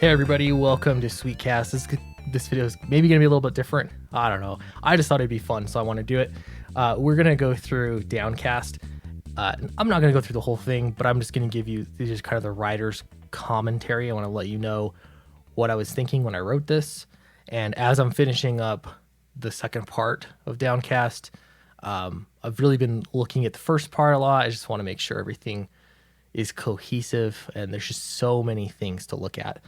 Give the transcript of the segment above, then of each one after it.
Hey everybody, welcome to Sweetcast. This video is maybe going to be a little bit different. I don't know. I just thought it'd be fun, so I want to do it. We're going to go through Downcast. I'm not going to go through the whole thing, but I'm just going to give you just kind of the writer's commentary. I want to let you know what I was thinking when I wrote this. And as I'm finishing up the second part of Downcast, I've really been looking at the first part a lot. I just want to make sure everything is cohesive, and there's just so many things to look at.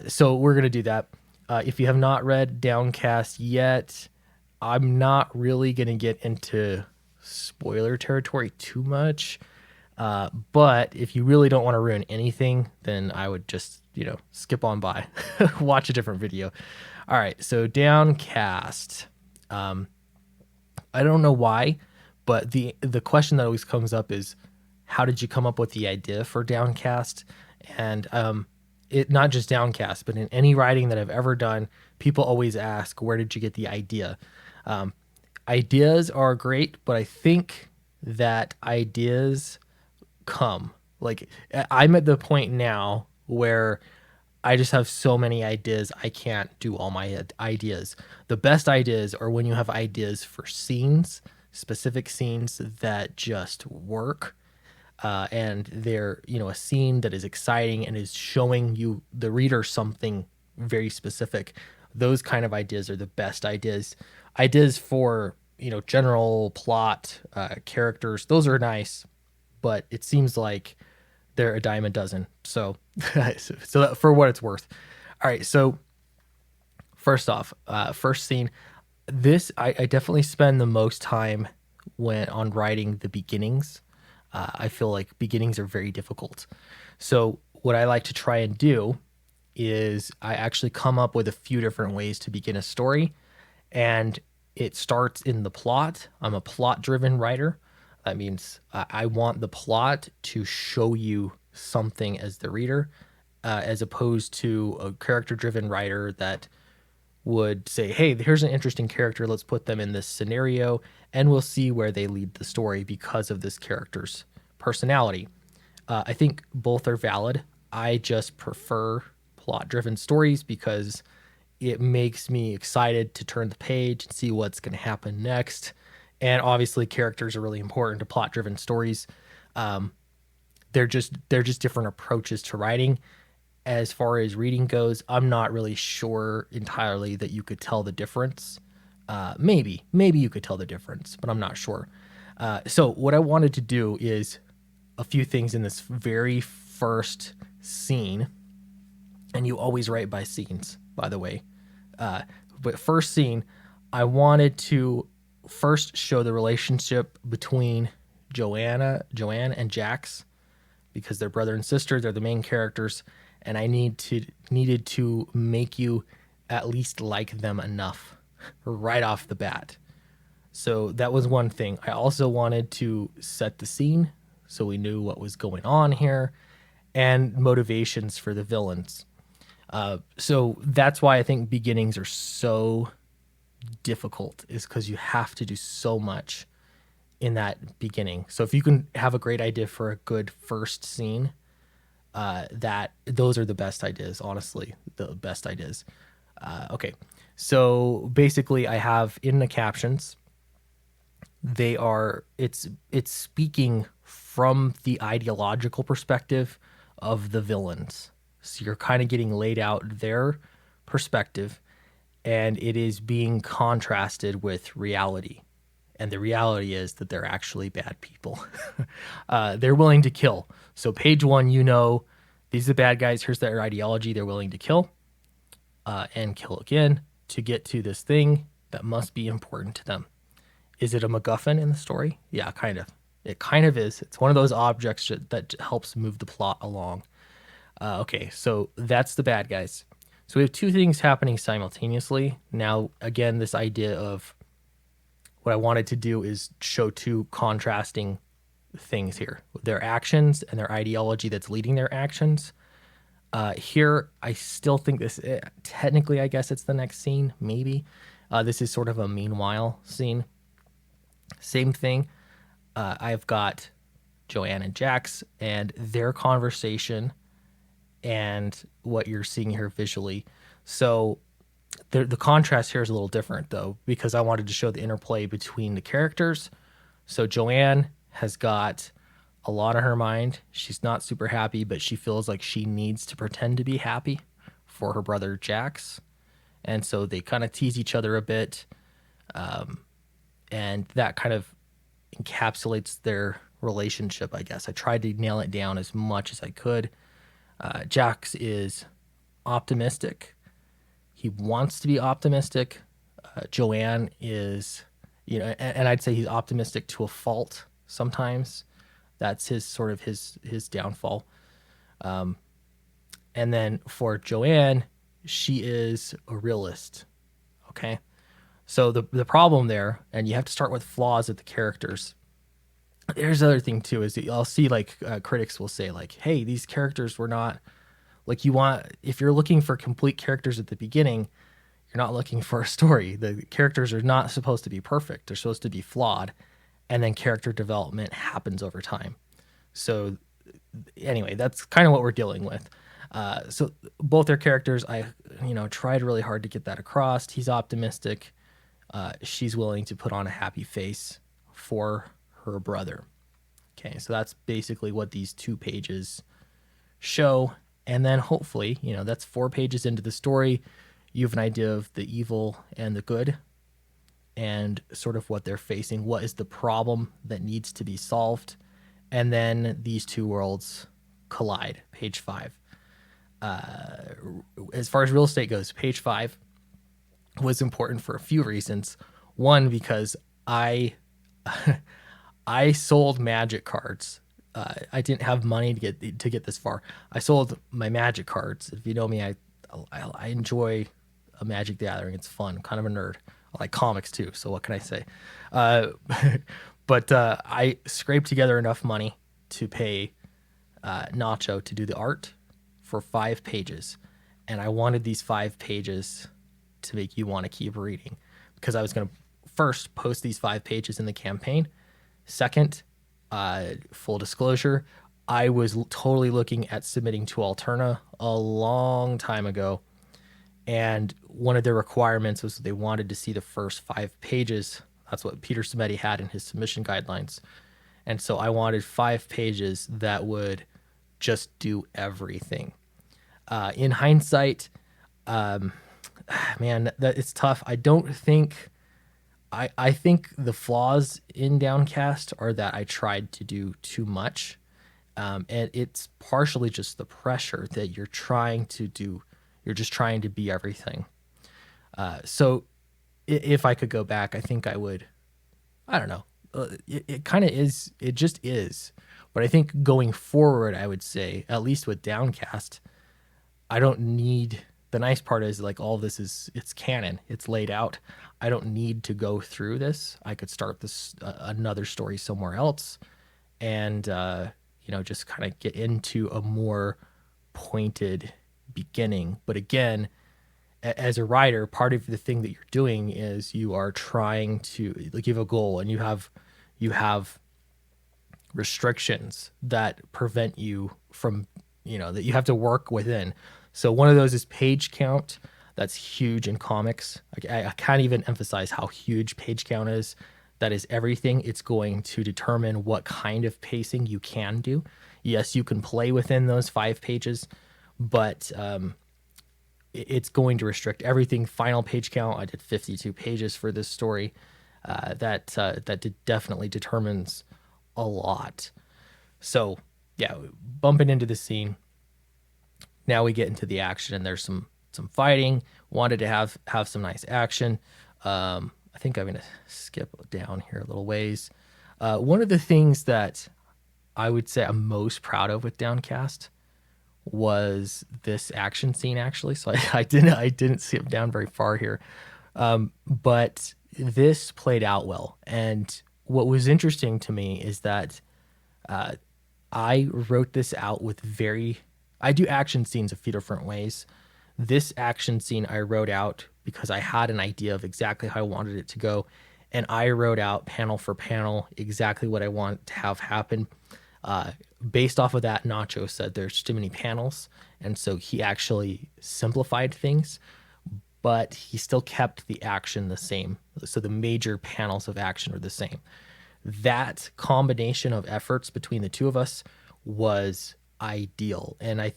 So we're going to do that. If you have not read Downcast yet, I'm not really going to get into spoiler territory too much. But if you really don't want to ruin anything, then I would just, skip on by, watch a different video. All right. So Downcast, I don't know why, but the question that always comes up is, how did you come up with the idea for Downcast? And, it not just Downcast, but in any writing that I've ever done, people always ask, where did you get the idea? Ideas are great, but I think that ideas come. Like, I'm at the point now where I just have so many ideas, I can't do all my ideas. The best ideas are when you have ideas for scenes, specific scenes that just work. And they're, a scene that is exciting and is showing you, the reader, something very specific. Those kind of ideas are the best ideas. Ideas for, general plot, characters, those are nice, but it seems like they're a dime a dozen. So, so for what it's worth. All right. So first off, first scene, I definitely spend the most time on writing the beginnings. I feel like beginnings are very difficult. So what I like to try and do is I actually come up with a few different ways to begin a story, and it starts in the plot. I'm a plot-driven writer. That means I want the plot to show you something as the reader, as opposed to a character-driven writer that would say, hey, here's an interesting character, let's put them in this scenario and we'll see where they lead the story because of this character's personality. I think both are valid. I just prefer plot-driven stories because it makes me excited to turn the page and see what's going to happen next. And obviously characters are really important to plot-driven stories. They're just different approaches to writing. As far as reading goes, I'm not really sure entirely that you could tell the difference. Maybe you could tell the difference, but I'm not sure. So what I wanted to do is a few things in this very first scene, and you always write by scenes, by the way. But first scene, I wanted to first show the relationship between Joanne and Jax, because they're brother and sister. They're the main characters. And I needed to make you at least like them enough right off the bat. So that was one thing. I also wanted to set the scene so we knew what was going on here, and motivations for the villains. So that's why I think beginnings are so difficult, is because you have to do so much in that beginning. So if you can have a great idea for a good first scene, that those are the best ideas, honestly, the best ideas. Okay. So basically I have in the captions, it's speaking from the ideological perspective of the villains. So you're kind of getting laid out their perspective, and it is being contrasted with reality. And the reality is that they're actually bad people. They're willing to kill. So page one, these are the bad guys. Here's their ideology. They're willing to kill and kill again to get to this thing that must be important to them. Is it a MacGuffin in the story? Yeah, kind of. It kind of is. It's one of those objects that helps move the plot along. Okay, so that's the bad guys. So we have two things happening simultaneously. Now, again, this idea of what I wanted to do is show two contrasting things here, their actions and their ideology that's leading their actions. Here, I still think technically, I guess it's the next scene, maybe. This is sort of a meanwhile scene. Same thing. I've got Joanne and Jax and their conversation and what you're seeing here visually. So the contrast here is a little different though, because I wanted to show the interplay between the characters. So Joanne has got a lot on her mind. She's not super happy, but she feels like she needs to pretend to be happy for her brother Jax. And so they kind of tease each other a bit. And that kind of encapsulates their relationship, I guess. I tried to nail it down as much as I could. Jax is optimistic. He wants to be optimistic. Joanne is, and I'd say he's optimistic to a fault sometimes. That's his sort of his downfall. And then for Joanne, she is a realist. Okay. So the problem there, and you have to start with flaws of the characters. There's another thing too, is I'll see like critics will say like, hey, these characters were not like if you're looking for complete characters at the beginning, you're not looking for a story. The characters are not supposed to be perfect. They're supposed to be flawed. And then character development happens over time. So anyway, that's kind of what we're dealing with. So both their characters, I tried really hard to get that across. He's optimistic. She's willing to put on a happy face for her brother. Okay, so that's basically what these 2 pages show. And then hopefully, that's 4 pages into the story. You have an idea of the evil and the good and sort of what they're facing. What is the problem that needs to be solved? And then these 2 worlds collide. Page 5. As far as real estate goes, page 5 was important for a few reasons. One, because I sold magic cards. I didn't have money to get this far. I sold my magic cards. If you know me, I enjoy a Magic the Gathering. It's fun. Kind of a nerd. I like comics too. So what can I say? But I scraped together enough money to pay Nacho to do the art for 5 pages, and I wanted these 5 pages to make you want to keep reading, because I was going to first post these 5 pages in the campaign. Second, full disclosure, I was totally looking at submitting to Alterna a long time ago, and one of their requirements was they wanted to see the first 5 pages. That's what Peter Samedi had in his submission guidelines. And so I wanted 5 pages that would just do everything. In hindsight, man, that it's tough. I don't think, I think the flaws in Downcast are that I tried to do too much. And it's partially just the pressure that you're just trying to be everything. So if I could go back, I think I would, I don't know. It kind of is, it just is. But I think going forward, I would say, at least with Downcast, I don't need, the nice part is like all this it's canon, it's laid out. I don't need to go through this. I could start this another story somewhere else and, just kind of get into a more pointed beginning. But again, as a writer, part of the thing that you're doing is you are trying to, like, you have a goal and you have restrictions that prevent you from, that you have to work within. So one of those is page count. That's huge in comics. I can't even emphasize how huge page count is. That is everything. It's going to determine what kind of pacing you can do. Yes, you can play within those 5 pages, but it's going to restrict everything. Final page count, I did 52 pages for this story. That definitely determines a lot. So yeah, bumping into the scene. Now we get into the action, and there's some fighting. Wanted to have some nice action. I think I'm gonna skip down here a little ways. One of the things that I would say I'm most proud of with Downcast was this action scene, actually. So I didn't skip down very far here, but this played out well. And what was interesting to me is that I wrote this out with I do action scenes a few different ways. This action scene I wrote out because I had an idea of exactly how I wanted it to go. And I wrote out panel for panel exactly what I want to have happen. Based off of that, Nacho said there's too many panels, and so he actually simplified things, but he still kept the action the same. So the major panels of action are the same. That combination of efforts between the two of us was ideal, and I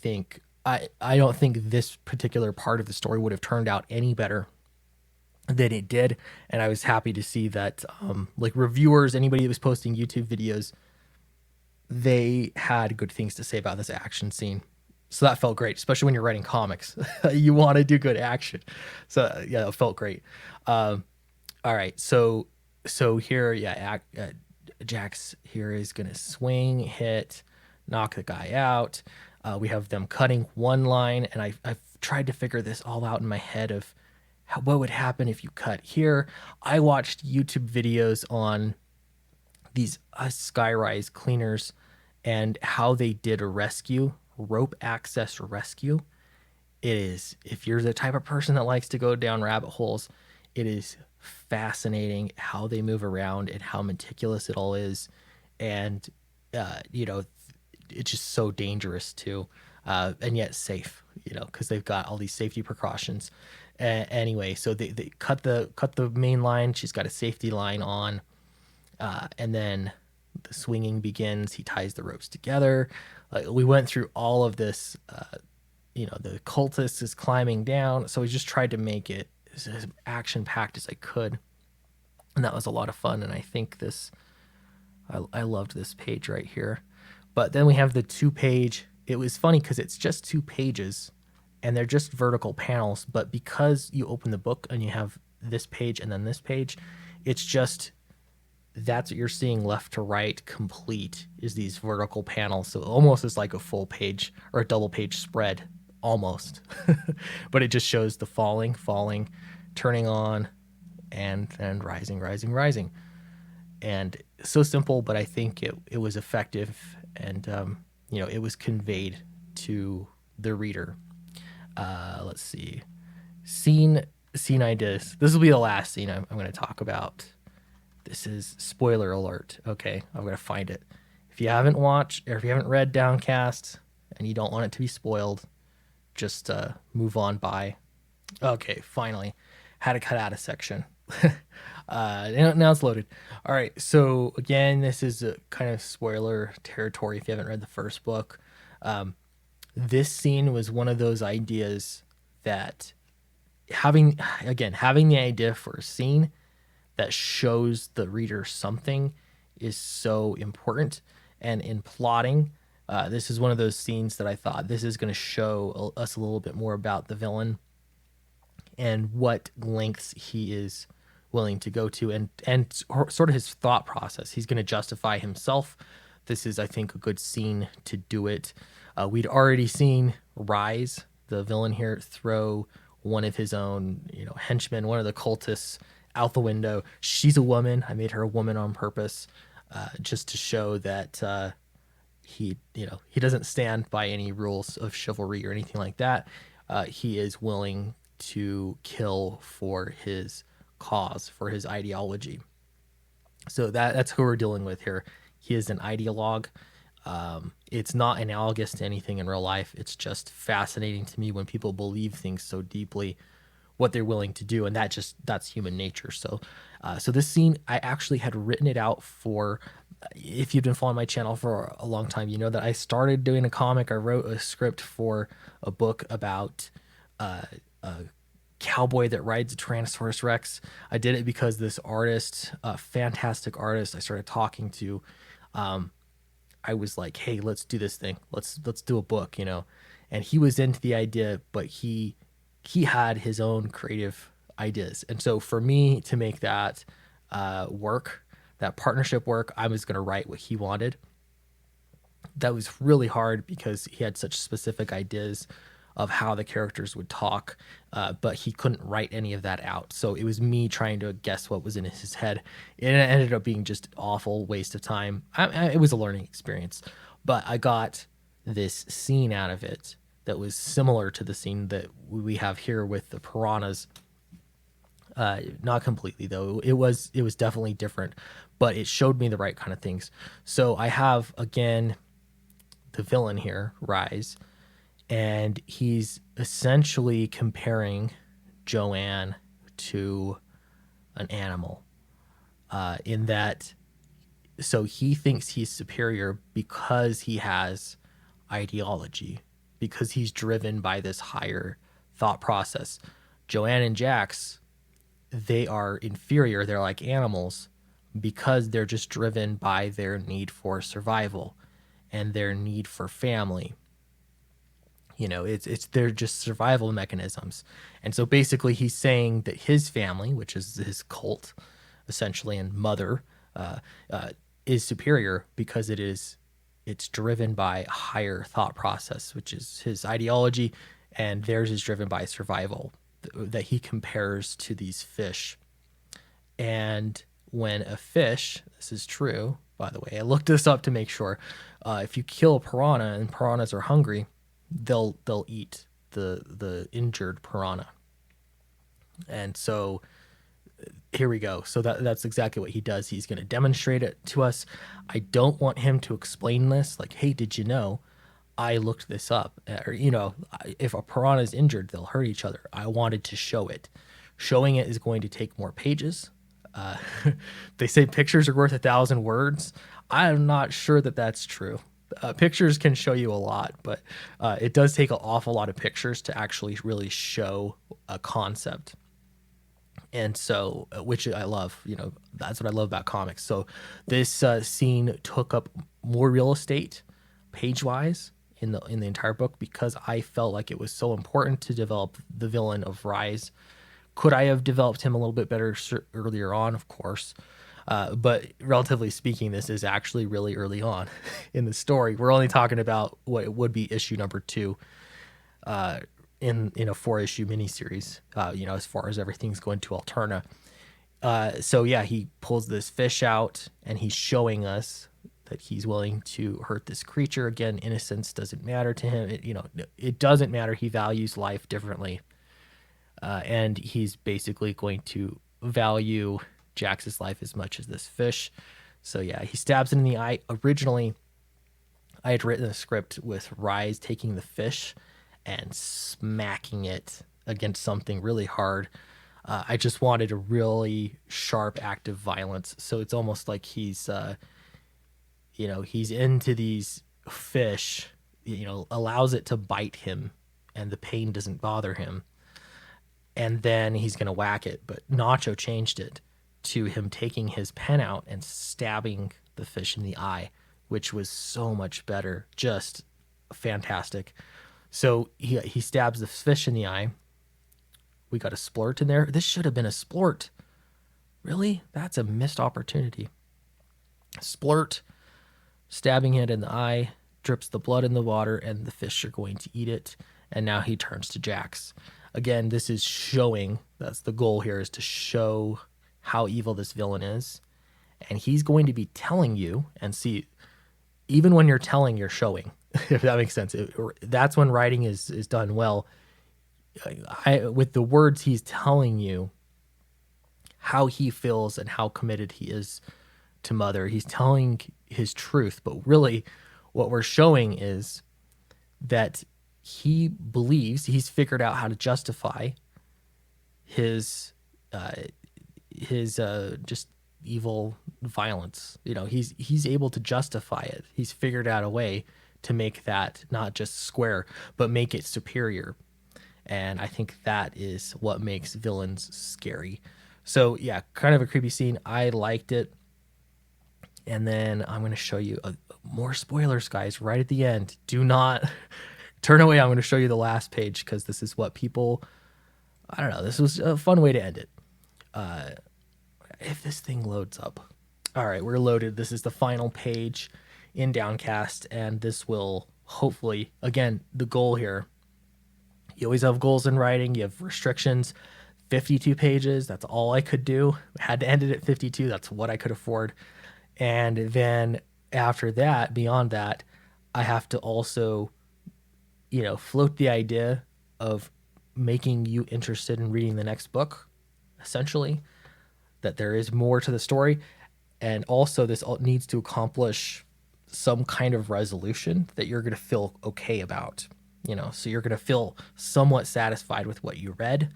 don't think this particular part of the story would have turned out any better than it did. And I was happy to see that like reviewers, anybody that was posting YouTube videos, they had good things to say about this action scene. So that felt great, especially when you're writing comics. You want to do good action. So yeah, it felt great. All right, so here, yeah, Jax here is gonna swing, hit, knock the guy out. We have them cutting one line, and I've tried to figure this all out in my head of what would happen if you cut here. I watched YouTube videos on these skyrise cleaners and how they did a rescue, rope access rescue. It is, if you're the type of person that likes to go down rabbit holes, it is fascinating how they move around and how meticulous it all is. And, it's just so dangerous too, and yet safe, because they've got all these safety precautions. Anyway, so they cut the main line. She's got a safety line on, and then the swinging begins. He ties the ropes together. We went through all of this. The cultist is climbing down, so we just tried to make it as action packed as I could, and that was a lot of fun. And I think I loved this page right here. But then we have the 2-page. It was funny because it's just 2 pages, and they're just vertical panels. But because you open the book and you have this page and then this page, it's just, that's what you're seeing left to right complete is these vertical panels. So almost is like a full page or a double page spread, almost. But it just shows the falling, turning on, and rising. And so simple, but I think it was effective, and it was conveyed to the reader. Let's see, scene ideas. This will be the last scene I'm going to talk about. This is spoiler alert. Okay, I'm going to find it. If you haven't watched, or if you haven't read Downcast and you don't want it to be spoiled, just move on by. Okay, finally had to cut out a section. Now it's loaded. All right, so again, this is a kind of spoiler territory if you haven't read the first book. This scene was one of those ideas that having the idea for a scene that shows the reader something is so important. And in plotting, this is one of those scenes that I thought this is going to show us a little bit more about the villain and what lengths he is willing to go to, and sort of his thought process. He's going to justify himself. This is, I think, a good scene to do it. We'd already seen Rise, the villain here, throw one of his own, henchmen, one of the cultists, out the window. She's a woman. I made her a woman on purpose, just to show that he doesn't stand by any rules of chivalry or anything like that. He is willing to kill for his cause, for his ideology. So that's who we're dealing with here. He is an ideologue. It's not analogous to anything in real life. It's just fascinating to me when people believe things so deeply, what they're willing to do, and that's human nature. So this scene, I actually had written it out for. If you've been following my channel for a long time, you know that I started doing a comic. I wrote a script for a book about a cowboy that rides a Tyrannosaurus Rex. I did it because this artist, a fantastic artist I started talking to, I was like, hey, let's do this thing. Let's do a book, and he was into the idea, but he had his own creative ideas. And so for me to make that work, that partnership work, I was going to write what he wanted. That was really hard because he had such specific ideas of how the characters would talk, but he couldn't write any of that out. So it was me trying to guess what was in his head. And it ended up being just awful waste of time. It was a learning experience, but I got this scene out of it that was similar to the scene that we have here with the piranhas. Not completely though. It was definitely different, but it showed me the right kind of things. So I have again the villain here, Rise, and he's essentially comparing Joanne to an animal. In that, so he thinks he's superior because he has ideology, because he's driven by this higher thought process. Joanne and Jax, they are inferior. They're like animals because they're just driven by their need for survival and their need for family. It's they're just survival mechanisms. And so basically he's saying that his family, which is his cult essentially, and mother, uh, uh, is superior because it's driven by a higher thought process, which is his ideology, and theirs is driven by survival, that he compares to these fish. And when a fish, this is true, by the way, I looked this up to make sure, if you kill a piranha and piranhas are hungry, they'll eat the injured piranha. And so here we go. So that's exactly what he does. He's going to demonstrate it to us. I don't want him to explain this like, hey, did you know I looked this up? Or, if a piranha is injured, they'll hurt each other. I wanted to show it. Showing it is going to take more pages. Uh, they say pictures are worth 1,000 words. I'm not sure that that's true. Pictures can show you a lot, but it does take an awful lot of pictures to actually really show a concept. And so, which I love, that's what I love about comics. So this scene took up more real estate page wise in the entire book, because I felt like it was so important to develop the villain of Rise. Could I have developed him a little bit better earlier on? Of course. But relatively speaking, this is actually really early on in the story. We're only talking about what would be issue number 2 in a 4-issue miniseries, as far as everything's going to Alterna. So yeah, he pulls this fish out and he's showing us that he's willing to hurt this creature. Again, innocence doesn't matter to him. It doesn't matter. He values life differently. And he's basically going to value Jax's life as much as this fish. So yeah, he stabs it in the eye. Originally, I had written a script with Rise taking the fish and smacking it against something really hard. I just wanted a really sharp act of violence. So it's almost like he's into these fish, allows it to bite him and the pain doesn't bother him. And then he's going to whack it. But Nacho changed it to him taking his pen out and stabbing the fish in the eye, which was so much better. Just fantastic. So he stabs the fish in the eye. We got a splurt in there. This should have been a splort. Really? That's a missed opportunity. Splurt, stabbing it in the eye, drips the blood in the water, and the fish are going to eat it. And now he turns to Jax. Again, this is showing, that's the goal here, is to show how evil this villain is. And he's going to be telling you, and see, even when you're telling, you're showing, if that makes sense. That's when writing is done well. With the words, he's telling you how he feels and how committed he is to Mother. He's telling his truth, but really what we're showing is that he believes he's figured out how to justify his just evil violence. He's able to justify it. He's figured out a way to make that not just square, but make it superior. And I think that is what makes villains scary. So yeah, kind of a creepy scene. I liked it. And then I'm going to show you more spoilers, guys, right at the end. Do not turn away. I'm going to show you the last page because this is what people, I don't know, this was a fun way to end it. If this thing loads up. All right, we're loaded. This is the final page in Downcast, and this will hopefully, again, the goal here, you always have goals in writing, you have restrictions. 52 pages, that's all I could do. I had to end it at 52, that's what I could afford. And then after that, beyond that, I have to also, float the idea of making you interested in reading the next book. essentially, that there is more to the story. And also, this needs to accomplish some kind of resolution that you're going to feel okay about. So you're going to feel somewhat satisfied with what you read.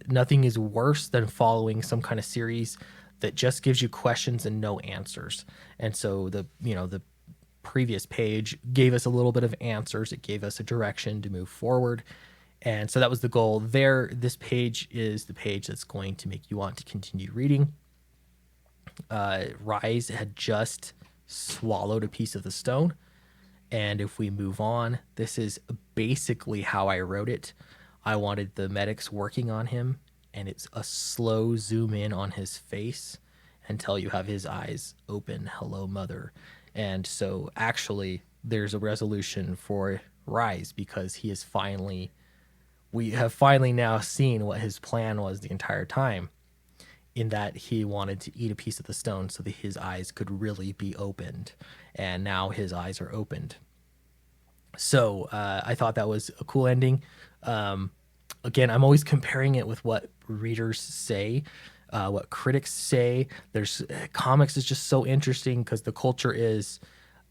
Nothing is worse than following some kind of series that just gives you questions and no answers. And so the previous page gave us a little bit of answers. It gave us a direction to move forward. And so that was the goal there. This page is the page that's going to make you want to continue reading. Rise had just swallowed a piece of the stone. And if we move on, this is basically how I wrote it. I wanted the medics working on him, and it's a slow zoom in on his face until you have his eyes open. Hello, mother. And so actually there's a resolution for Rise, because we have finally now seen what his plan was the entire time, in that he wanted to eat a piece of the stone so that his eyes could really be opened. And now his eyes are opened. So I thought that was a cool ending. Again, I'm always comparing it with what readers say, what critics say. There's comics is just so interesting because the culture is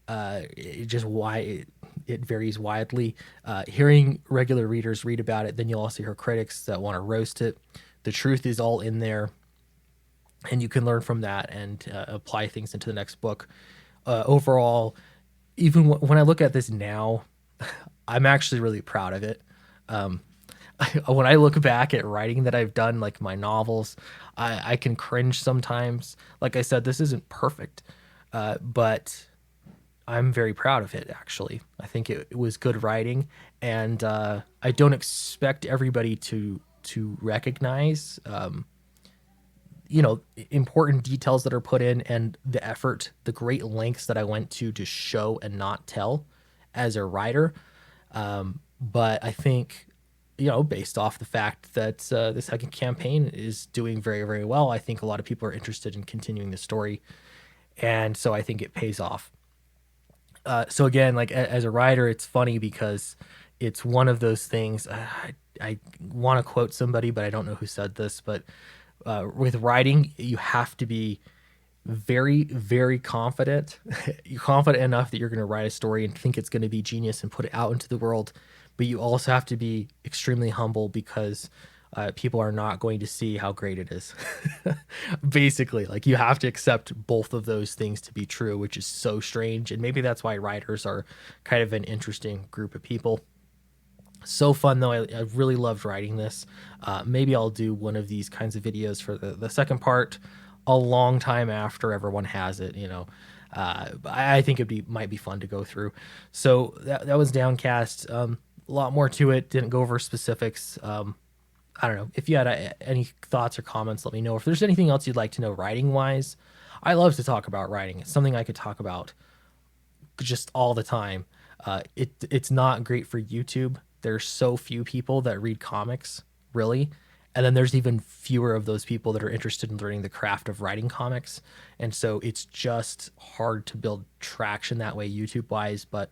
it varies widely. Hearing regular readers read about it, then you'll also hear critics that want to roast it. The truth is all in there, and you can learn from that and apply things into the next book. Overall, even when I look at this now, I'm actually really proud of it. When I look back at writing that I've done, like my novels, I can cringe sometimes. Like I said, this isn't perfect, but I'm very proud of it, actually. I think it was good writing, and I don't expect everybody to recognize important details that are put in, and the effort, the great lengths that I went to show and not tell as a writer. But I think, based off the fact that the second campaign is doing very, very well, I think a lot of people are interested in continuing the story. And so I think it pays off. So again, like as a writer, it's funny because it's one of those things. I want to quote somebody, but I don't know who said this, but with writing, you have to be very, very confident. You're confident enough that you're going to write a story and think it's going to be genius and put it out into the world. But you also have to be extremely humble, because people are not going to see how great it is. Basically, like, you have to accept both of those things to be true, which is so strange. And maybe that's why writers are kind of an interesting group of people. So fun, though. I really loved writing this. Maybe I'll do one of these kinds of videos for the second part a long time after everyone has it, I think might be fun to go through. So that was Downcast. A lot more to it. Didn't go over specifics. I don't know. If you had any thoughts or comments, let me know. If there's anything else you'd like to know writing wise, I love to talk about writing. It's something I could talk about just all the time. It's not great for YouTube. There's so few people that read comics, really. And then there's even fewer of those people that are interested in learning the craft of writing comics. And so it's just hard to build traction that way YouTube wise, but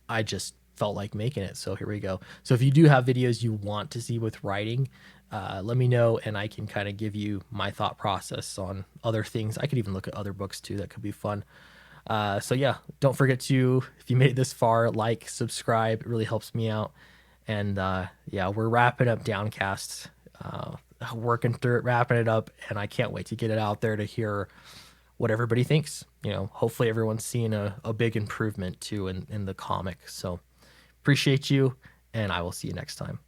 I just felt like making it. So here we go. So if you do have videos you want to see with writing, let me know, and I can kind of give you my thought process on other things. I could even look at other books too. That could be fun. So yeah, don't forget to, if you made it this far, like, subscribe. It really helps me out. And yeah, we're wrapping up Downcast, working through it, wrapping it up, and I can't wait to get it out there to hear what everybody thinks. Hopefully everyone's seeing a big improvement too in the comic. So appreciate you, and I will see you next time.